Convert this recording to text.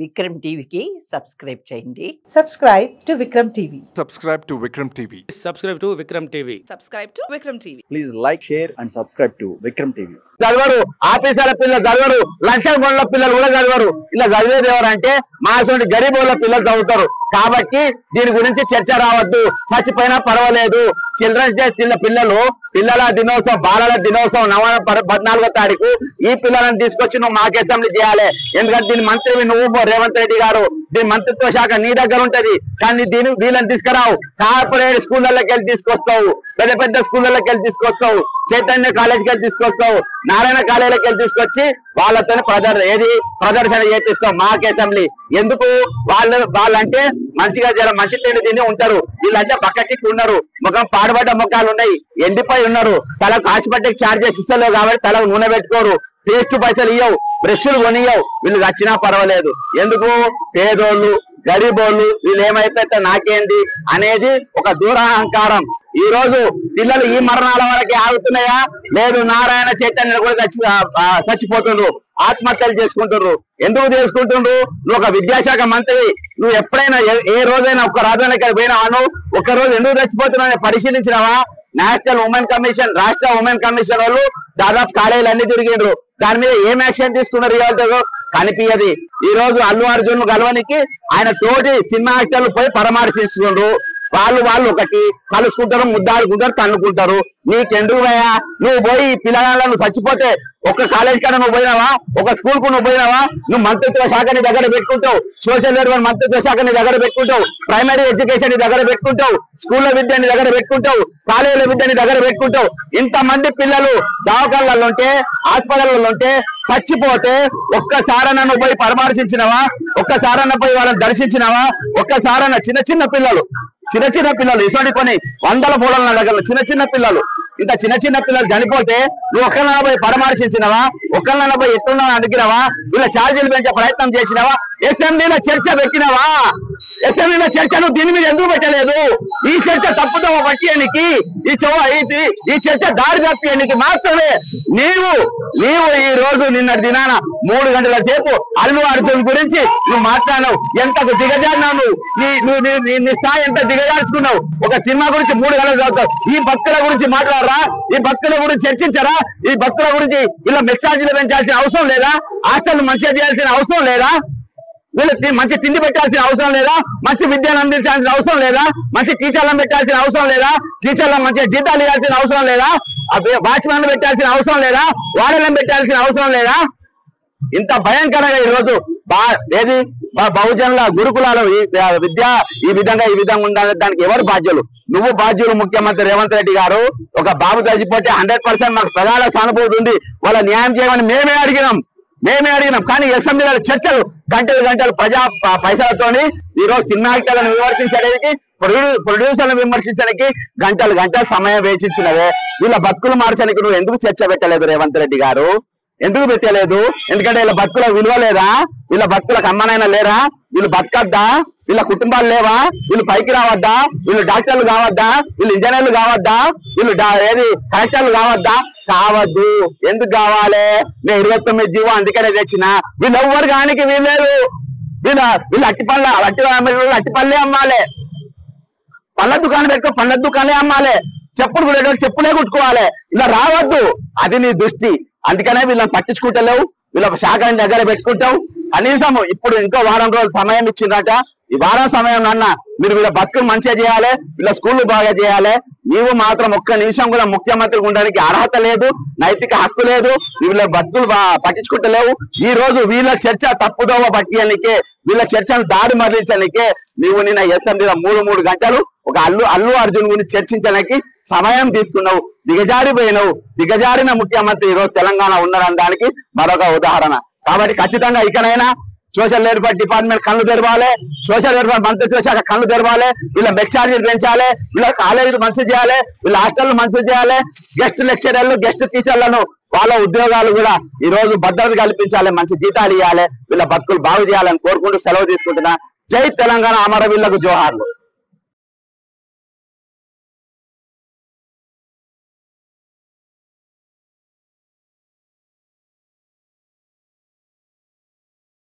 విక్రమ్ టీవీకి సబ్స్క్రైబ్ చేయండి. Subscribe to Vikram TV. Subscribe to Vikram TV. Subscribe to Vikram TV. Subscribe to Vikram TV. Please like, share and subscribe to Vikram TV. చదవరు, ఆఫీసర్ల పిల్లలు చదవరు, లంచం గొండ్ల పిల్లలు కూడా చదవరు. ఇలా చదివేది ఎవరంటే మా అసలు గరీబ్ వాళ్ళ పిల్లలు చదువుతారు. కాబట్టి దీని గురించి చర్చ రావద్దు. చచ్చిపోయినా పర్వాలేదు. చిల్డ్రన్స్ డే పిల్లల దినోత్సవం, బాలల దినోత్సవం నవంబర్ 14వ తారీఖు ఈ పిల్లలను తీసుకొచ్చి నువ్వు మాకు అసెంబ్లీ చేయాలి. ఎందుకంటే దీని మంత్రివి నువ్వు రేవంత్ రెడ్డి గారు, దీని మంత్రిత్వ శాఖ నీ దగ్గర ఉంటది. కానీ వీళ్ళని తీసుకురావు. కార్పొరేట్ స్కూళ్ళకి వెళ్ళి తీసుకొస్తావు, పెద్ద పెద్ద స్కూళ్ళకి వెళ్ళి తీసుకొస్తావు, చైతన్య కాలేజ్కి వెళ్ళి తీసుకొస్తావు, నారాయణ కాలేజీకి వెళ్ళి తీసుకొచ్చి వాళ్ళతో ప్రదర్శన చేపిస్తాం మాకు అసెంబ్లీ. ఎందుకు? వాళ్ళంటే మంచిగా మంచి తిండి తిని ఉంటారు. వీళ్ళంటే పక్క చిక్కు ఉన్నారు, ముఖం పాడుబడ్డ ముఖాలు ఉన్నాయి, ఎండిపోయి ఉన్నారు, తలకు హాస్పిటల్కి ఛార్జెస్ ఇస్తలేవు కాబట్టి తలకు నూనె పెట్టుకోరు, పేస్ట్ పైసలు ఇవ్వవు, బ్రష్లు కొనియవు. వీళ్ళు వచ్చినా పర్వాలేదు. ఎందుకు? పేదోళ్ళు గరీబోళ్ళు వీళ్ళు ఏమైపోతే నాకేంది అనేది ఒక దూరాహంకారం. ఈ రోజు పిల్లలు ఈ మరణాల వరకే ఆగుతున్నాయా? లేదు, నారాయణ చైతన్య కూడా చచ్చిపోతుండ్రు, ఆత్మహత్యలు చేసుకుంటున్నారు. ఎందుకు చేసుకుంటుండ్రు? నువ్వు ఒక విద్యాశాఖ మంత్రి, నువ్వు ఎప్పుడైనా ఏ రోజైనా ఒక్క రాజధానికి పోయినావా? ఒక్క రోజు ఎందుకు చచ్చిపోతున్నావు పరిశీలించినావా? నేషనల్ ఉమెన్ కమిషన్, రాష్ట్ర ఉమెన్ కమిషన్ వాళ్ళు దాదాపు కాలేజీలు అన్ని తిరిగిండ్రు. దాని మీద ఏం యాక్షన్ తీసుకున్నారు ఇవాళ కనిపించది. ఈ రోజు అల్లు అర్జున్ గెలవనికి ఆయన తోటి సినిమా యాక్టర్లు పోయి పరామర్శిస్తుండ్రు. వాళ్ళు ఒకటి కలుసుకుంటారు, ముద్దాడుకుంటారు, తన్నుకుంటారు. నీకెందుకు పోయా? నువ్వు పోయి పిల్లలను చచ్చిపోతే ఒక కాలేజ్ కాడ నువ్వు పోయినావా? ఒక స్కూల్ కు నువ్వు పోయినావా? నువ్వు మంత్రిత్వ శాఖని దగ్గర పెట్టుకుంటావు, సోషల్ వెల్ఫేర్ మంత్రిత్వ శాఖని దగ్గర పెట్టుకుంటావు, ప్రైమరీ ఎడ్యుకేషన్ ని దగ్గర పెట్టుకుంటావు, స్కూళ్ళ విద్యని దగ్గర పెట్టుకుంటావు, కాలేజీల విద్యని దగ్గర పెట్టుకుంటావు. ఇంతమంది పిల్లలు దవాఖానాలలో ఉంటే, హాస్పిటల్లో ఉంటే చచ్చిపోతే ఒక్కసారన్నా నువ్వు పోయి పరామర్శించినవా? ఒక్కసారన్నా పోయి వాళ్ళని దర్శించినవా? ఒక్కసారన్నా చిన్న పిల్లలు ఇటువంటి పని వందల పూలల దగ్గర చిన్న పిల్లలు, ఇంత చిన్న పిల్లలు చనిపోతే నువ్వు ఒక్కరినైనా పోయి పరామర్శించినవా? ఒక్కరినైనా పోయి ఎట్లున్నా అడిగినవా? వీళ్ళ ఛార్జీలు పెంచే ప్రయత్నం చేసినవా? అసెంబ్లీలో చర్చ పెట్టినవా? అసెంబ్లీలో చర్చ నువ్వు దీని మీద ఎందుకు పెట్టలేదు? ఈ చర్చ తప్పుతో పట్టియనికి, ఈ చర్చ దారి తప్పియనికి మాత్రమే నీవు ఈ రోజు నిన్నటి దినాన 3 గంటల సేపు అల్లు అర్జున్ గురించి నువ్వు మాట్లాడినావు. ఎంతకు దిగజారినావు నీ స్థాయి ఎంత దిగజార్చుకున్నావు. ఒక సినిమా గురించి 3 గంటలు చదువుతావు. ఈ భక్తుల గురించి మాట్లాడరా? ఈ భక్తుల గురించి చర్చించరా? ఈ భక్తుల గురించి ఇలా మెసేజ్లు పెంచాల్సిన అవసరం లేదా? హాస్టల్ మంచిగా చేయాల్సిన అవసరం లేదా? వీళ్ళకి మంచి తిండి పెట్టాల్సిన అవసరం లేదా? మంచి విద్యను అందించాల్సిన అవసరం లేదా? మంచి టీచర్లను పెట్టాల్సిన అవసరం లేదా? టీచర్లకు మంచిగా జీతాలు ఇవ్వాల్సిన అవసరం లేదా? వాచ్మెన్ పెట్టాల్సిన అవసరం లేదా? వాడలను పెట్టాల్సిన అవసరం లేదా? ఇంత భయంకరంగా ఈరోజు బహుజనుల గురుకులాలు ఈ విధంగా ఉండాలి. దానికి ఎవరు బాధ్యులు? నువ్వు బాధ్యులు. ముఖ్యమంత్రి రేవంత్ రెడ్డి గారు, ఒక బాబు చచ్చిపోతే 100% మాకు ప్రజల సానుభూతి ఉంది, వాళ్ళ న్యాయం చేయమని మేమే అడిగినాం. కానీ అసెంబ్లీలో చర్చలు గంటలు పైసలతోని ఈరోజు సినిమా యాక్టర్లను విమర్శించడానికి, ప్రొడ్యూసర్లను విమర్శించడానికి గంటలు సమయం వేచించినవే. వీళ్ళ బతుకులు మార్చడానికి నువ్వు ఎందుకు చర్చ పెట్టలేదు రేవంత్ రెడ్డి గారు? ఎందుకు పెట్టలేదు? ఎందుకంటే వీళ్ళ బతుకుల విలువ లేదా? వీళ్ళ బతుకులకు అమ్మనైనా లేరా? వీళ్ళు బతకద్దా? వీళ్ళ కుటుంబాలు లేవా? వీళ్ళు పైకి రావద్దా? వీళ్ళు డాక్టర్లు కావద్దా? వీళ్ళు ఇంజనీర్లు కావద్దా? వీళ్ళు కలెక్టర్లు కావద్దా? కావద్దు. ఎందుకు కావాలి? నేను 29 జీవో అందుకనే తెచ్చిన. వీళ్ళు ఎవ్వరు కానికి వీళ్ళేరు. వీళ్ళు అట్టిపల్లే అమ్మాలి, పళ్ళ దుకాణం పెట్టుకో, పళ్ళ దుకాణాలే అమ్మాలి, చెప్పులే కుట్టుకోవాలి. ఇలా రావద్దు. అది నీ దృష్టి. అందుకనే వీళ్ళని పట్టించుకుంటలేవు, వీళ్ళ శాఖని దగ్గర పెట్టుకుంటావు. కనీసం ఇప్పుడు ఇంకో వారం రోజులు సమయం ఇచ్చిందట. ఈ వారం సమయం అన్నా మీరు వీళ్ళ బతుకులు మంచిగా చేయాలి, వీళ్ళ స్కూళ్ళు బాగా చేయాలి. నీవు మాత్రం ఒక్క నిమిషం కూడా ముఖ్యమంత్రి ఉండడానికి అర్హత లేదు, నైతిక హక్కు లేదు. వీళ్ళ బతుకులు పట్టించుకుంటలేవు. ఈ రోజు వీళ్ళ చర్చ తప్పుదోవ పట్టియనికే, వీళ్ళ చర్చను దాడి మరలించడానికే నీవు నిన్న అసెంబ్లీలో 3 గంటలు ఒక అల్లు అర్జున్ గురించి చర్చించడానికి సమయం తీసుకున్నావు. దిగజారిపోయినావు. దిగజారిన ముఖ్యమంత్రి ఈరోజు తెలంగాణ ఉన్నారనడానికి మరొక ఉదాహరణ. కాబట్టి ఖచ్చితంగా ఇకనైనా సోషల్ వెల్ఫేర్ డిపార్ట్మెంట్ కళ్ళు తెరవాలి, సోషల్ వెల్ఫేర్ మంత్రిత్వ శాఖ కళ్ళు తెరవాలి. వీళ్ళ మెచ్చార్జీలు పెంచాలి, వీళ్ళ కాలేజీలు మంచిగా చేయాలి, వీళ్ళ హాస్టల్ మంచిగా చేయాలి. గెస్ట్ లెక్చరర్లు, గెస్ట్ టీచర్లను వాళ్ళ ఉద్యోగాలు కూడా ఈ రోజు భద్రత కల్పించాలి, మంచి జీతాలు ఇవ్వాలి, వీళ్ళ బతుకులు బాగు చేయాలని కోరుకుంటూ సెలవు తీసుకుంటున్నా. జై తెలంగాణ, అమరవీరులకు జోహార్లు.